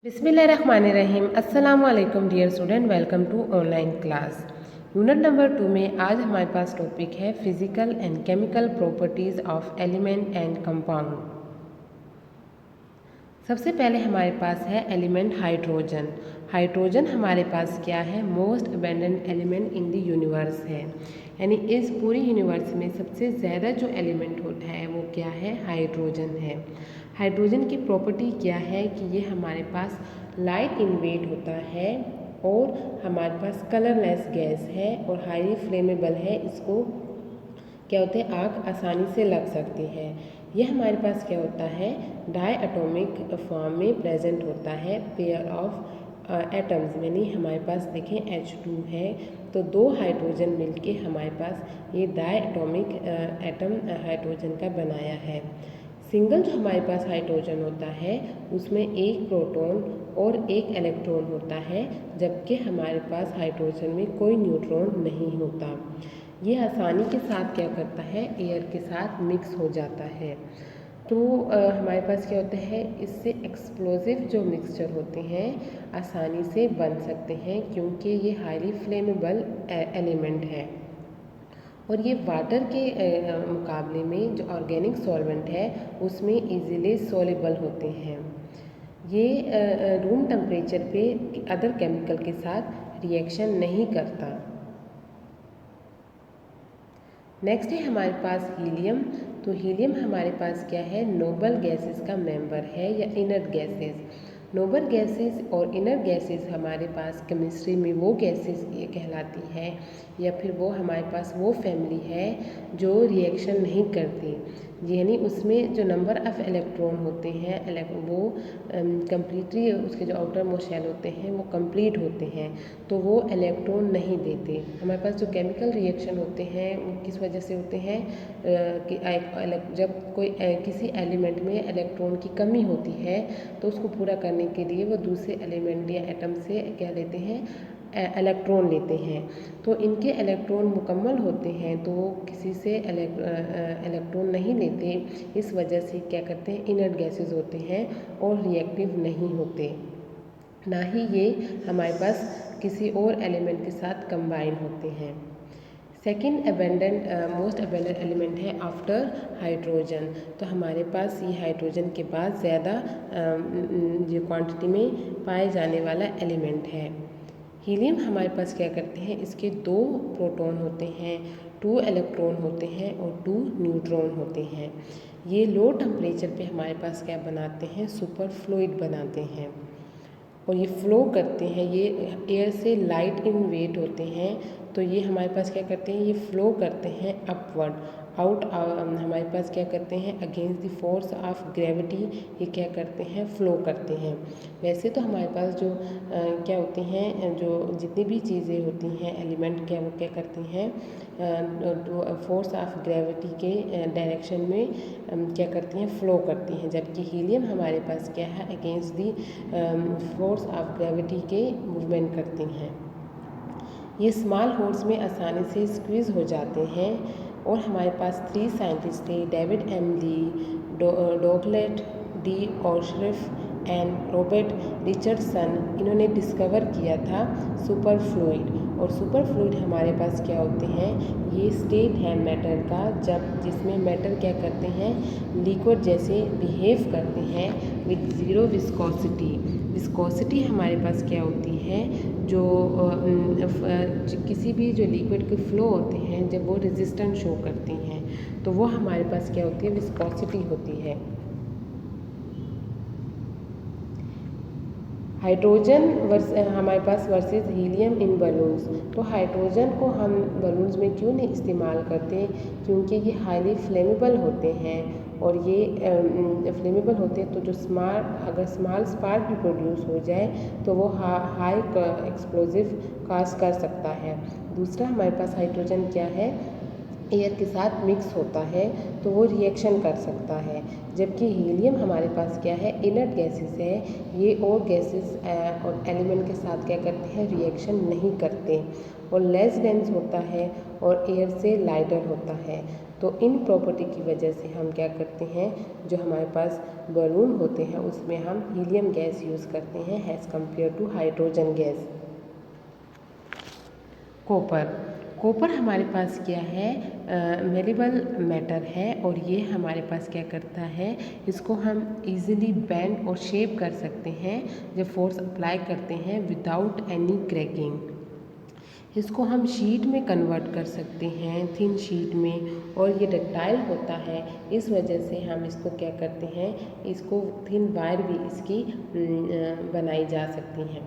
बिस्मिल्लाहिर्रहमानिर्रहीम। अस्सलाम वालेकुम dear student, welcome to online class. Unit number 2 में आज हमारे पास टॉपिक है physical and chemical properties of element and compound. सबसे पहले हमारे पास है एलिमेंट हाइड्रोजन। हाइड्रोजन हमारे पास क्या है? Most abundant element in the universe है, यानी इस पूरी यूनिवर्स में सबसे ज़्यादा जो एलिमेंट होता है वो क्या है? हाइड्रोजन है। हाइड्रोजन की प्रॉपर्टी क्या है कि ये हमारे पास लाइट इन वेट होता है और हमारे पास कलरलेस गैस है और हाईली फ्लेमेबल है। इसको क्या होते हैं? आग आसानी से लग सकती है। यह हमारे पास क्या होता है? डाई एटॉमिक फॉर्म में प्रेजेंट होता है। पेयर ऑफ एटम्स, यानी हमारे पास देखें H2 है तो दो हाइड्रोजन मिलके हमारे पास ये डाई एटॉमिक एटम हाइड्रोजन का बनाया है। सिंगल जो हमारे पास हाइड्रोजन होता है उसमें एक प्रोटॉन और एक इलेक्ट्रॉन होता है, जबकि हमारे पास हाइड्रोजन में कोई न्यूट्रॉन नहीं होता। ये आसानी के साथ क्या करता है? एयर के साथ मिक्स हो जाता है। तो हमारे पास क्या होता है? इससे एक्सप्लोजिव जो मिक्सचर होते हैं आसानी से बन सकते हैं, क्योंकि ये हाईली फ्लेमेबल एलिमेंट है और ये वाटर के मुकाबले में जो ऑर्गेनिक सॉल्वेंट है उसमें इजीली सॉल्युबल होते हैं। ये रूम टेम्परेचर पे अदर केमिकल के साथ रिएक्शन नहीं करता। नेक्स्ट है हमारे पास हीलियम। तो हीलियम हमारे पास क्या है? नोबल गैसेस का मेंबर है या इनर्ट गैसेस। नोबल गैसेस और इनर्ट गैसेस हमारे पास केमिस्ट्री में वो गैसेस ये कहलाती है या फिर वो हमारे पास वो फैमिली है जो रिएक्शन नहीं करती, यानी उसमें जो नंबर ऑफ़ इलेक्ट्रॉन होते हैं वो कम्प्लीटली उसके जो आउटर मोस्ट शेल होते हैं वो कंप्लीट होते हैं, तो वो इलेक्ट्रॉन नहीं देते। हमारे पास जो केमिकल रिएक्शन होते हैं वो किस वजह से होते हैं कि जब कोई किसी एलिमेंट में इलेक्ट्रॉन की कमी होती है तो उसको पूरा करने के लिए वो दूसरे एलिमेंट या एटम से क्या लेते हैं? इलेक्ट्रॉन लेते हैं। तो इनके इलेक्ट्रॉन मुकम्मल होते हैं तो वो किसी से इलेक्ट्रॉन नहीं लेते। इस वजह से क्या करते हैं? इनर्ट गैसेस होते हैं और रिएक्टिव नहीं होते, ना ही ये हमारे पास किसी और एलिमेंट के साथ कंबाइन होते हैं। सेकेंड मोस्ट अबेंडेंट एलिमेंट है आफ्टर हाइड्रोजन। तो हमारे पास ये हाइड्रोजन के बाद ज़्यादा जो क्वांटिटी में पाए जाने वाला एलिमेंट है। हीलियम हमारे पास क्या करते हैं? इसके दो प्रोटॉन होते हैं, 2 इलेक्ट्रॉन होते हैं और 2 न्यूट्रॉन होते हैं। ये लो टेम्परेचर पे हमारे पास क्या बनाते हैं? सुपर फ्लूइड बनाते हैं और ये फ्लो करते हैं। ये एयर से लाइट इन वेट होते हैं, तो ये हमारे पास क्या करते हैं? ये फ्लो करते हैं अपवर्ड हमारे पास क्या करते हैं? Against the force of gravity ये क्या करते हैं? फ्लो करते हैं। वैसे तो हमारे पास जो क्या होती हैं, जो जितनी भी चीज़ें होती हैं एलिमेंट क्या वो क्या करती हैं? फोर्स ऑफ ग्रेविटी के डायरेक्शन में क्या करती हैं? फ्लो करती हैं, जबकि हीलियम हमारे पास क्या है? Against the force of gravity के मूवमेंट करती हैं। ये स्मॉल होल्स में आसानी से स्क्वीज़ हो जाते हैं और हमारे पास 3 साइंटिस्ट थे, David M Lee, Douglas D Osheroff and Robert Richardson. इन्होंने डिस्कवर किया था सुपर फ्लूइड। और सुपर फ्लूइड हमारे पास क्या होते हैं? ये स्टेट है मैटर का, जब जिसमें मैटर क्या करते हैं? लिक्विड जैसे बिहेव करते हैं विद ज़ीरो विस्कोसिटी। विस्कोसिटी हमारे पास क्या होती है? जो किसी भी जो लिक्विड के फ्लो होते हैं जब वो रेजिस्टेंस शो करती हैं तो वो हमारे पास क्या होती है? विस्कोसिटी होती है। हाइड्रोजन हमारे पास वर्सेस हीलियम इन बलून्स। तो हाइड्रोजन को हम बलून्स में क्यों नहीं इस्तेमाल करते? क्योंकि ये हाईली फ्लेमेबल होते हैं और ये फ्लेमेबल होते हैं तो जो अगर स्मॉल स्पार्क भी प्रोड्यूस हो जाए तो वो हाई एक्सप्लोजिव काज कर सकता है। दूसरा हमारे पास हाइड्रोजन क्या है? एयर के साथ मिक्स होता है तो वो रिएक्शन कर सकता है, जबकि हीलियम हमारे पास क्या है? इनर्ट गैसेस है। ये और गैसेस और एलिमेंट के साथ क्या करते हैं? रिएक्शन नहीं करते और लेस डेंस होता है और एयर से लाइटर होता है। तो इन प्रॉपर्टी की वजह से हम क्या करते हैं, जो हमारे पास बलून होते हैं उसमें हम हीलियम गैस यूज़ करते हैं as compare to hydrogen gas. Copper हमारे पास क्या है, मेलेबल मैटर है और ये हमारे पास क्या करता है, इसको हम इजीली बेंड और शेप कर सकते हैं जब फोर्स अप्लाई करते हैं विदाउट एनी क्रैकिंग। इसको हम शीट में कन्वर्ट कर सकते हैं, थिन शीट में, और ये डक्टाइल होता है, इस वजह से हम इसको क्या करते हैं, इसको थिन वायर भी इसकी बनाई जा सकती हैं।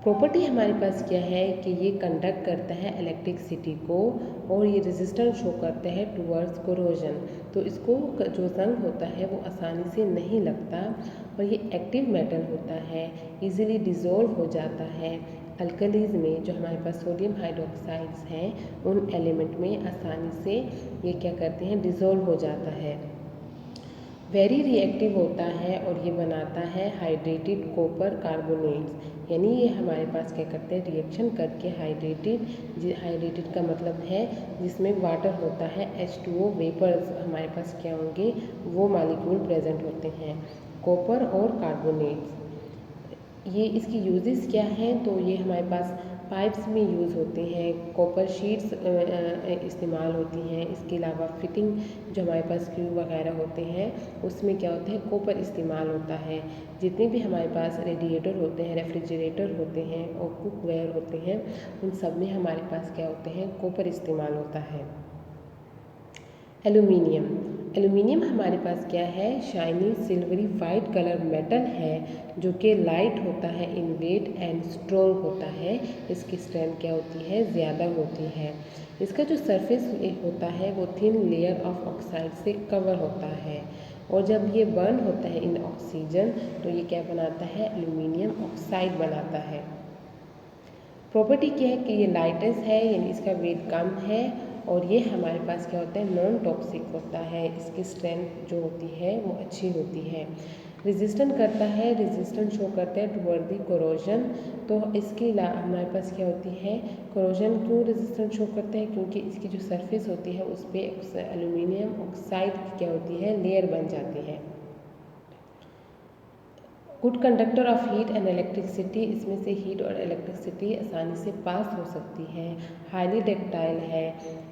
प्रॉपर्टी हमारे पास क्या है कि ये कंडक्ट करता है इलेक्ट्रिसिटी को और ये रेजिस्टेंस शो करता है टुवर्ड्स कोरोजन। तो इसको जो जंग होता है वो आसानी से नहीं लगता और ये एक्टिव मेटल होता है, इजीली डिज़ोल्व हो जाता है अल्कलीज में। जो हमारे पास सोडियम हाइड्रोक्साइड्स हैं उन एलिमेंट में आसानी से ये क्या करते हैं, डिज़ोल्व हो जाता है। वेरी रिएक्टिव होता है और ये बनाता है हाइड्रेटेड कॉपर कार्बोनेट्स, यानी ये हमारे पास क्या करते हैं, रिएक्शन करके हाइड्रेटेड का मतलब है जिसमें वाटर होता है, H2O वेपर्स हमारे पास क्या होंगे, वो मॉलिक्यूल प्रेजेंट होते हैं, कॉपर और कार्बोनेट्स। ये इसकी यूजेस क्या हैं, तो ये हमारे पास पाइप्स में यूज़ होते हैं, कॉपर शीट्स इस्तेमाल होती हैं। इसके अलावा फिटिंग जो हमारे पास स्क्रू वगैरह होते हैं उसमें क्या होता है, कॉपर इस्तेमाल होता है। जितने भी हमारे पास रेडिएटर होते हैं, रेफ्रिजरेटर होते हैं और कुकवेयर होते हैं, उन सब में हमारे पास क्या होते हैं, कॉपर इस्तेमाल होता है। एल्यूमिनियम हमारे पास क्या है, shiny silvery white colour metal है जो कि लाइट होता है इन वेट एंड स्ट्रॉन्ग होता है। इसकी स्ट्रेंथ क्या होती है, ज़्यादा होती है। इसका जो सरफेस होता है वो थिन लेयर ऑफ ऑक्साइड से कवर होता है और जब ये बर्न होता है इन ऑक्सीजन तो ये क्या बनाता है, एल्यूमिनियम ऑक्साइड बनाता है। प्रॉपर्टी क्या है कि ये लाइटेस्ट है, यानी इसका वेट कम है और ये हमारे पास क्या होता है, नॉन टॉक्सिक होता है। इसकी स्ट्रेंथ जो होती है वो अच्छी होती है। रेजिस्टेंट करता है, रेजिस्टेंट शो करता है टुवर्ड दी कोरोजन। तो इसके हमारे पास क्या होती है, कोरोजन क्यों रेजिस्टेंट शो करता है, क्योंकि इसकी जो सरफेस होती है उस पर एल्यूमिनियम ऑक्साइड की क्या होती है, लेयर बन जाती है। Good conductor of heat and electricity, इसमें से हीट और इलेक्ट्रिसिटी आसानी से पास हो सकती है। हाईली डक्टाइल है,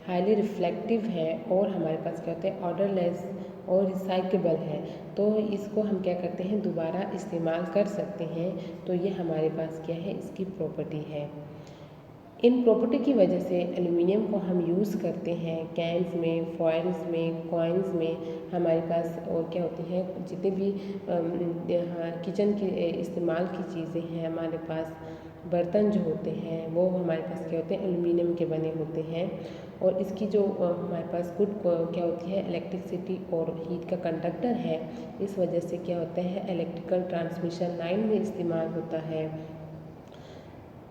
हाईली रिफ्लेक्टिव है और हमारे पास क्या होता है, ऑर्डरलेस और रिसाइकेबल है। तो इसको हम क्या करते हैं, दोबारा इस्तेमाल कर सकते हैं। तो ये हमारे पास क्या है, इसकी प्रॉपर्टी है। इन प्रॉपर्टी की वजह से एल्यूमिनियम को हम यूज़ करते हैं कैन्स में, फॉइल्स में, कॉइन्स में। हमारे पास और क्या होती हैं, जितने भी किचन के इस्तेमाल की चीज़ें हैं, हमारे पास बर्तन जो होते हैं वो हमारे पास क्या होते हैं, एल्यूमिनियम के बने होते हैं। और इसकी जो हमारे पास गुड क्या होती है, इलेक्ट्रिसिटी और हीट का कंडक्टर है। इस वजह से क्या होता है, इलेक्ट्रिकल ट्रांसमिशन लाइन में इस्तेमाल होता है।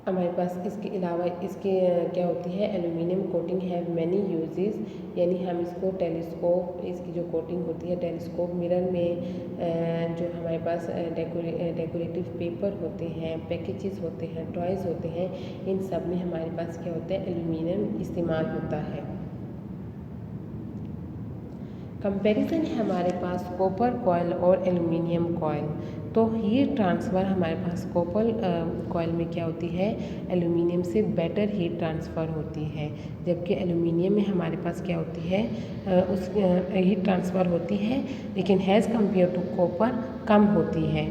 हमारे पास इसके अलावा इसके क्या होती है, aluminium coating have many uses, यानी हम इसको टेलीस्कोप, इसकी जो कोटिंग होती है टेलीस्कोप मिरर में, जो हमारे पास डेकोरेटिव पेपर होते हैं, पैकेजेस होते हैं, टॉयज़ होते हैं, इन सब में हमारे पास क्या होता है, एल्यूमिनियम इस्तेमाल होता है। कंपैरिजन है हमारे पास कॉपर कॉयल और एल्यूमिनियम कॉयल। तो हीट ट्रांसफ़र हमारे पास कॉपर कॉयल में क्या होती है, एल्यूमिनियम से बेटर हीट ट्रांसफ़र होती है, जबकि एल्यूमिनियम में हमारे पास क्या होती है, उस हीट ट्रांसफ़र होती है लेकिन हैज़ कम्पेयर टू कॉपर कम होती है।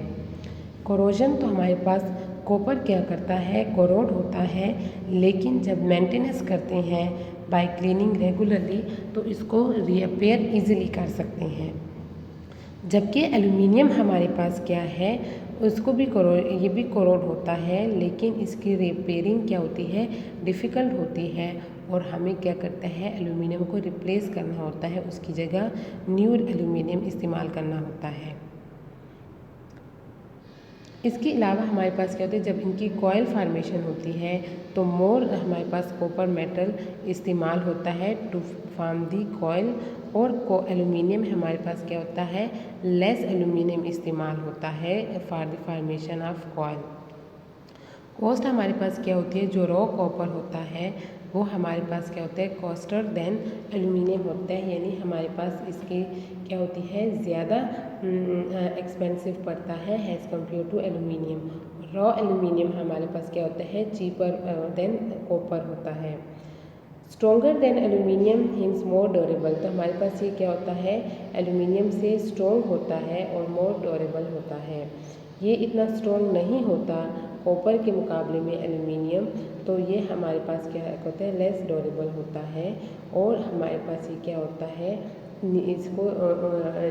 कोरोजन तो हमारे पास कॉपर क्या करता है, कोरोड होता है, लेकिन जब मेंटेनेंस करते हैं बाय क्लीनिंग रेगुलरली तो इसको रिपेयर इजीली कर सकते हैं। जबकि एल्यूमिनियम हमारे पास क्या है, उसको भी ये भी कोरोड होता है, लेकिन इसकी रिपेयरिंग क्या होती है, डिफ़िकल्ट होती है और हमें क्या करता है, एल्यूमिनियम को रिप्लेस करना होता है, उसकी जगह न्यू एल्यूमिनियम इस्तेमाल करना होता है। इसके अलावा हमारे पास क्या होता है, जब इनकी कॉयल फार्मेशन होती है तो मोर हमारे पास कॉपर मेटल इस्तेमाल होता है टू फॉर्म दी कॉयल, और एल्यूमिनियम हमारे पास क्या होता है, लेस एल्यूमिनियम इस्तेमाल होता है for the formation of coil. Cost हमारे पास क्या होती है, जो रॉ कॉपर होता है वो हमारे पास क्या होता है कॉस्टर देन एल्यूमिनियम होता है, यानी हमारे पास इसकी क्या होती है ज़्यादा एक्सपेंसिव पड़ता है as compare to aluminium. Raw aluminium हमारे पास क्या होता है चीपर देन कॉपर होता है। Stronger then aluminium means more durable, तो हमारे पास ये क्या होता है एल्यूमिनियम से स्ट्रॉन्ग होता है और मोर ड्यूरेबल होता है। ये इतना स्ट्रॉन्ग नहीं होता कॉपर के मुकाबले में एल्यूमिनियम, तो ये हमारे पास क्या होता है लेस ड्यूरेबल होता है। और हमारे पास ये क्या होता है इसको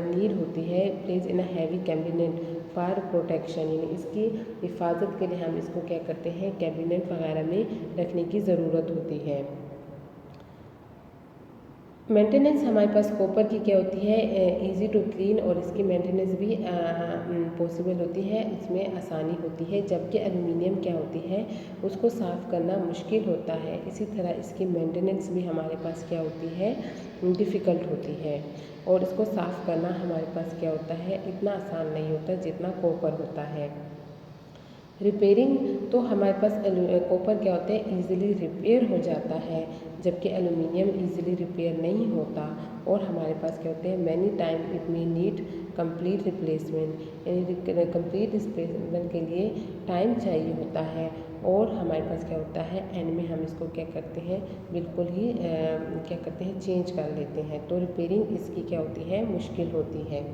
नीड होती है place in a heavy cabinet for protection, यानी इसकी हिफाजत के लिए हम इसको क्या करते हैं कैबिनेट वगैरह में रखने की ज़रूरत होती है। मेंटेनेंस हमारे पास कॉपर की क्या होती है इजी टू क्लीन, और इसकी मेंटेनेंस भी पॉसिबल होती है, इसमें आसानी होती है, जबकि एल्यूमिनियम क्या होती है उसको साफ़ करना मुश्किल होता है। इसी तरह इसकी मेंटेनेंस भी हमारे पास क्या होती है डिफ़िकल्ट होती है, और इसको साफ़ करना हमारे पास क्या होता है इतना आसान नहीं होता जितना कॉपर होता है। रिपेयरिंग तो हमारे पास कॉपर क्या होता है इजीली रिपेयर हो जाता है, जबकि एल्यूमिनियम इजीली रिपेयर नहीं होता, और हमारे पास क्या होते हैं many time it may need complete replacement, यानी कंप्लीट रिप्लेसमेंट के लिए टाइम चाहिए होता है। और हमारे पास क्या होता है एंड में हम इसको क्या करते हैं बिल्कुल ही क्या करते हैं चेंज कर लेते हैं, तो रिपेयरिंग इसकी क्या होती है मुश्किल होती है।